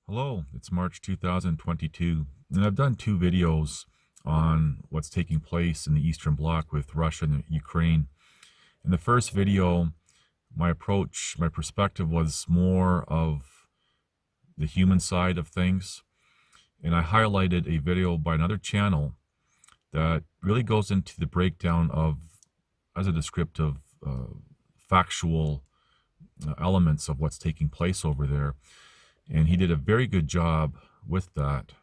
Hello, it's March 2022, and I've done two videos on what's taking place in the Eastern Bloc with Russia and Ukraine. In the first video, my approach, my perspective was more of the human side of things, and I highlighted a video by another channel that really goes into the breakdown of, as a descriptive, factual elements of what's taking place over there. And he did a very good job with that.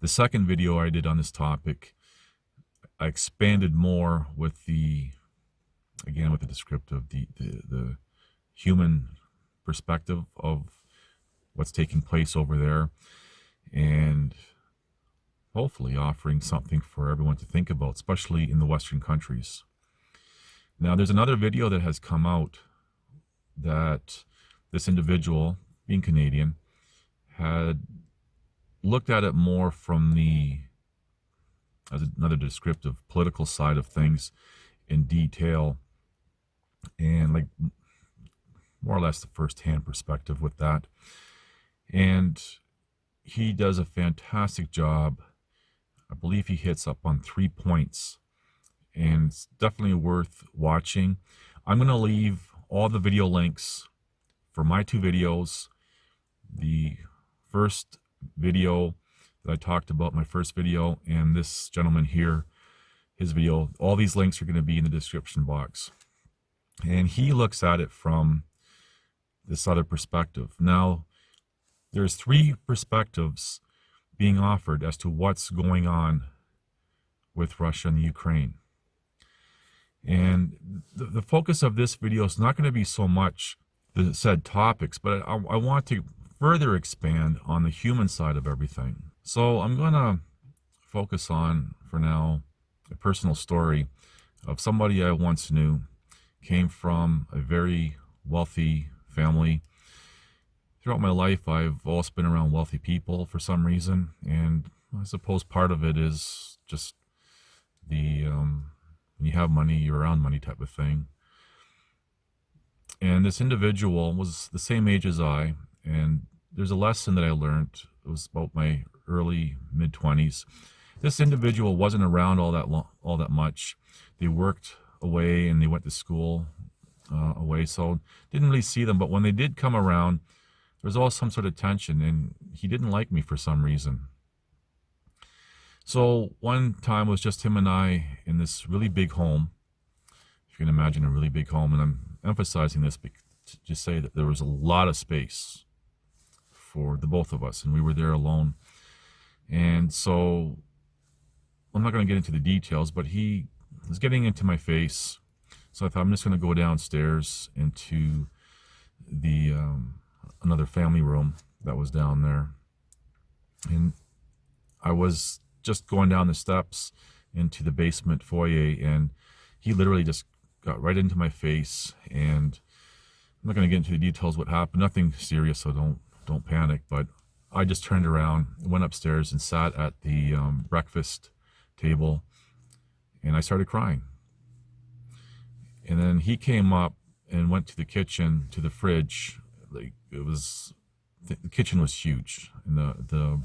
The second video I did on this topic, I expanded more with the, again, with the descriptive, the human perspective of what's taking place over there, and hopefully offering something for everyone to think about, especially in the Western countries. Now, there's another video that has come out that this individual, being Canadian, had looked at it more from the, as another descriptive, political side of things in detail, and like more or less the first-hand perspective with that. And he does a fantastic job. I believe he hits up on 3 points, and it's definitely worth watching. I'm going to leave all the video links for my two videos. The first video that I talked about, my first video, and this gentleman here, his video, all these links are going to be in the description box. And he looks at it from this other perspective. Now, there's three perspectives being offered as to what's going on with Russia and Ukraine. And the focus of this video is not going to be so much the said topics, but I want to further expand on the human side of everything. So I'm going to focus on, for now, a personal story of somebody I once knew, came from a very wealthy family. Throughout my life, I've always been around wealthy people for some reason, and I suppose part of it is just the when you have money, you're around money type of thing. And this individual was the same age as I, and there's a lesson that I learned. It was about my early mid-20s. This individual wasn't around all that much. They worked away and they went to school away, so didn't really see them. But when they did come around, there was always some sort of tension, and he didn't like me for some reason. So one time it was just him and I in this really big home. If you can imagine a really big home, and I'm emphasizing this to just say that there was a lot of space for the both of us, and we were there alone. And so I'm not going to get into the details, but he was getting into my face. So I thought, I'm just going to go downstairs into the another family room that was down there. And I was just going down the steps into the basement foyer, and he literally just got right into my face. And I'm not going to get into the details what happened. Nothing serious, so don't panic. But I just turned around, went upstairs, and sat at the breakfast table, and I started crying. And then he came up and went to the kitchen, to the fridge. Like, it was, the kitchen was huge, and the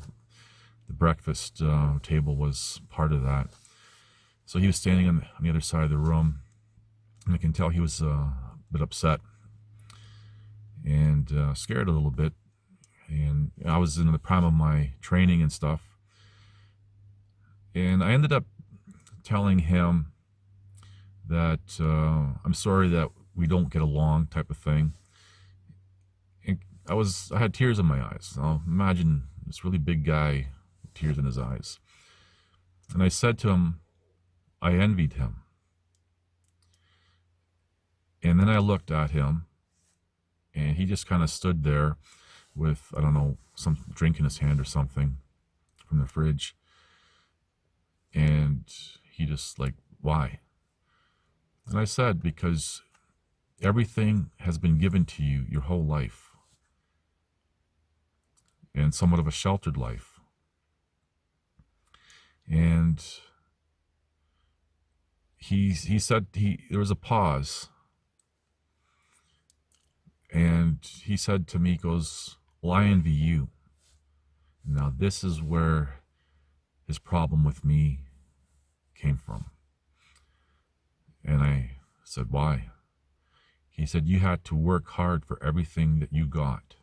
breakfast table was part of that. So he was standing on the other side of the room, and I can tell he was a bit upset and scared a little bit. And I was in the prime of my training and stuff. And I ended up telling him that I'm sorry that we don't get along, type of thing. And I had tears in my eyes. Now imagine this really big guy with tears in his eyes. And I said to him, I envied him. And then I looked at him, and he just kind of stood there with, I don't know, some drink in his hand or something from the fridge. And he just like, why? And I said, because everything has been given to you your whole life, and somewhat of a sheltered life. And he said, there was a pause. And he said to me, he goes, well, I envy you. Now, this is where his problem with me came from. And I said, why? He said, you had to work hard for everything that you got.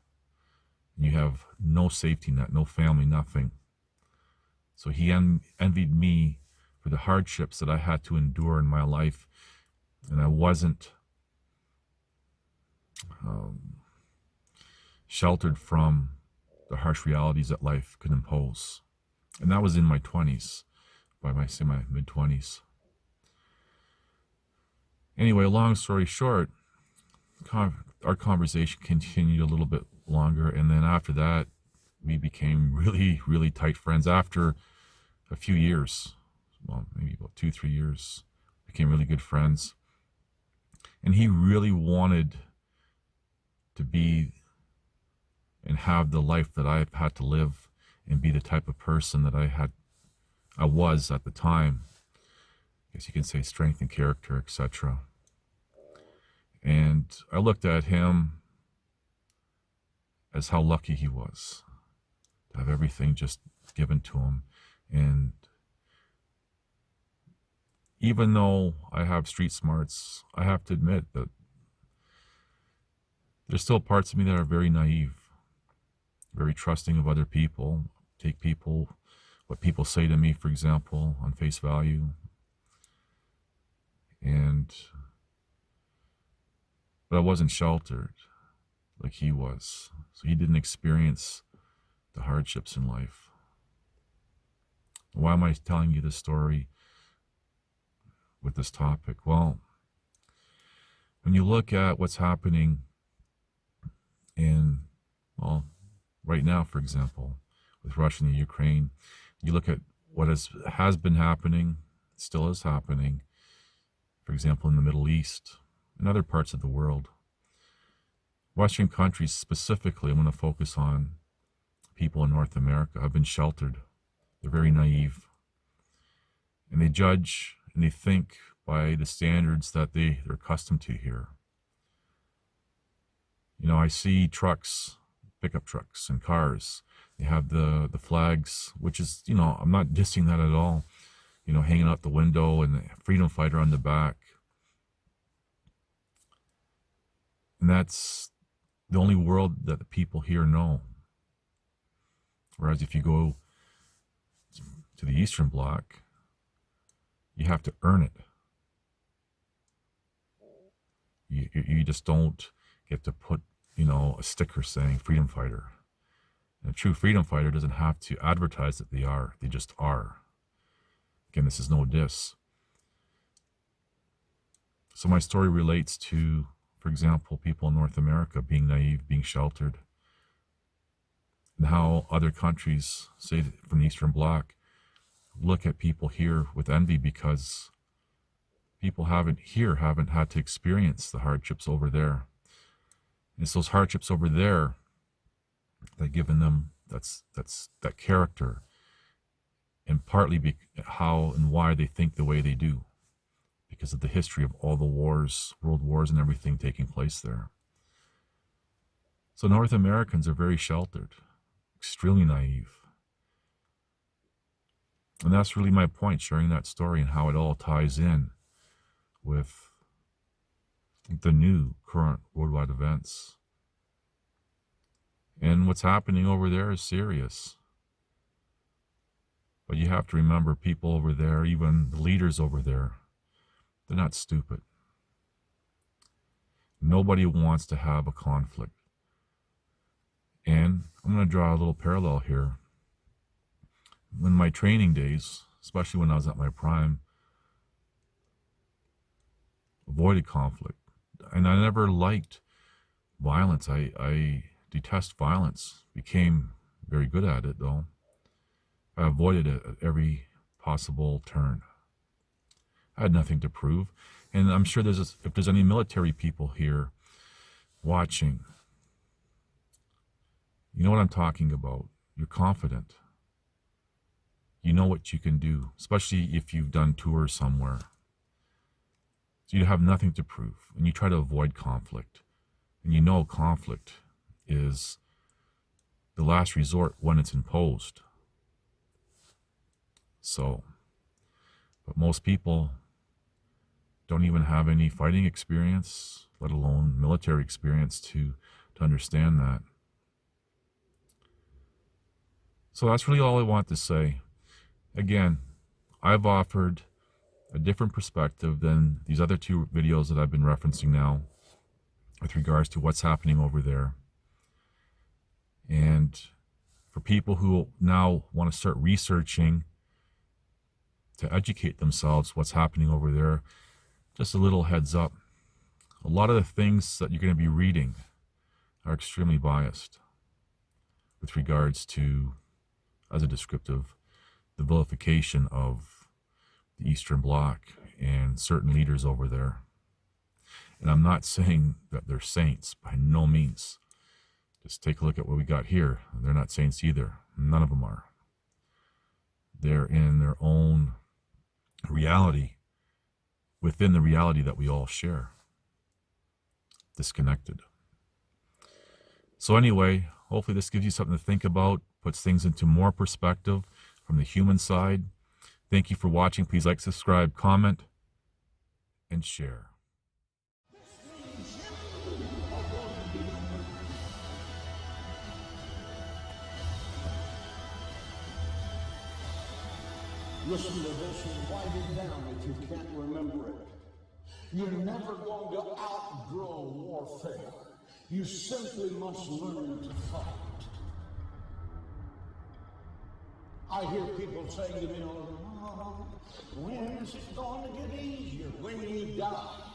You have no safety net, no family, nothing. So he envied me for the hardships that I had to endure in my life. And I wasn't sheltered from the harsh realities that life could impose. And that was in my 20s, by my mid-20s. Anyway, long story short, our conversation continued a little bit longer, and then after that, we became really, really tight friends. After a few years, well, maybe about 2-3 years, became really good friends. And he really wanted to be and have the life that I've had to live and be the type of person that I was at the time. I guess you can say strength and character, etc. And I looked at him as how lucky he was to have everything just given to him. And even though I have street smarts, I have to admit that there's still parts of me that are very naive, very trusting of other people, take what people say to me, for example, on face value. But I wasn't sheltered like he was. So he didn't experience the hardships in life. Why am I telling you this story with this topic? Well, when you look at what's happening right now, for example, with Russia and Ukraine, you look at what has been happening, still is happening, for example, in the Middle East and other parts of the world. Western countries specifically, I'm going to focus on people in North America, have been sheltered. They're very naive. And they judge and they think by the standards that they're accustomed to here. You know, I see trucks, pickup trucks and cars. They have the flags, which is, you know, I'm not dissing that at all. You know, hanging out the window and the freedom fighter on the back. And that's the only world that the people here know. Whereas if you go to the Eastern Bloc, you have to earn it. You just don't get to put, you know, a sticker saying freedom fighter. And a true freedom fighter doesn't have to advertise that they are. They just are. Again, this is no diss. So my story relates to, for example, people in North America being naive, being sheltered, and how other countries, say from the Eastern Bloc, look at people here with envy because people haven't had to experience the hardships over there. And it's those hardships over there that given them that character, and partly how and why they think the way they do, because of the history of all the wars, world wars and everything taking place there. So North Americans are very sheltered, extremely naive. And that's really my point, sharing that story and how it all ties in with the new current worldwide events. And what's happening over there is serious. But you have to remember, people over there, even the leaders over there, they're not stupid. Nobody wants to have a conflict. And I'm going to draw a little parallel here. In my training days, especially when I was at my prime, avoided conflict. And I never liked violence. I detest violence. Became very good at it, though. I avoided it at every possible turn. I had nothing to prove. And I'm sure if there's any military people here watching, you know what I'm talking about. You're confident. You know what you can do, especially if you've done tours somewhere. So you have nothing to prove, and you try to avoid conflict. And you know conflict is the last resort when it's imposed. So, but most people don't even have any fighting experience, let alone military experience to understand that. So that's really all I want to say. Again, I've offered a different perspective than these other two videos that I've been referencing now with regards to what's happening over there. And for people who now want to start researching to educate themselves what's happening over there, just a little heads up. A lot of the things that you're going to be reading are extremely biased with regards to, as a descriptive, the vilification of the Eastern Bloc and certain leaders over there. And I'm not saying that they're saints, by no means. Just take a look at what we got here. They're not saints either. None of them are. They're in their own reality, within the reality that we all share. Disconnected. So anyway, hopefully this gives you something to think about, puts things into more perspective from the human side. Thank you for watching. Please like, subscribe, comment, and share. Listen to this and write it down if you can't remember it. You're never going to outgrow warfare. You simply must learn to fight. I hear people saying to me, oh, when is it going to get easier? When you die.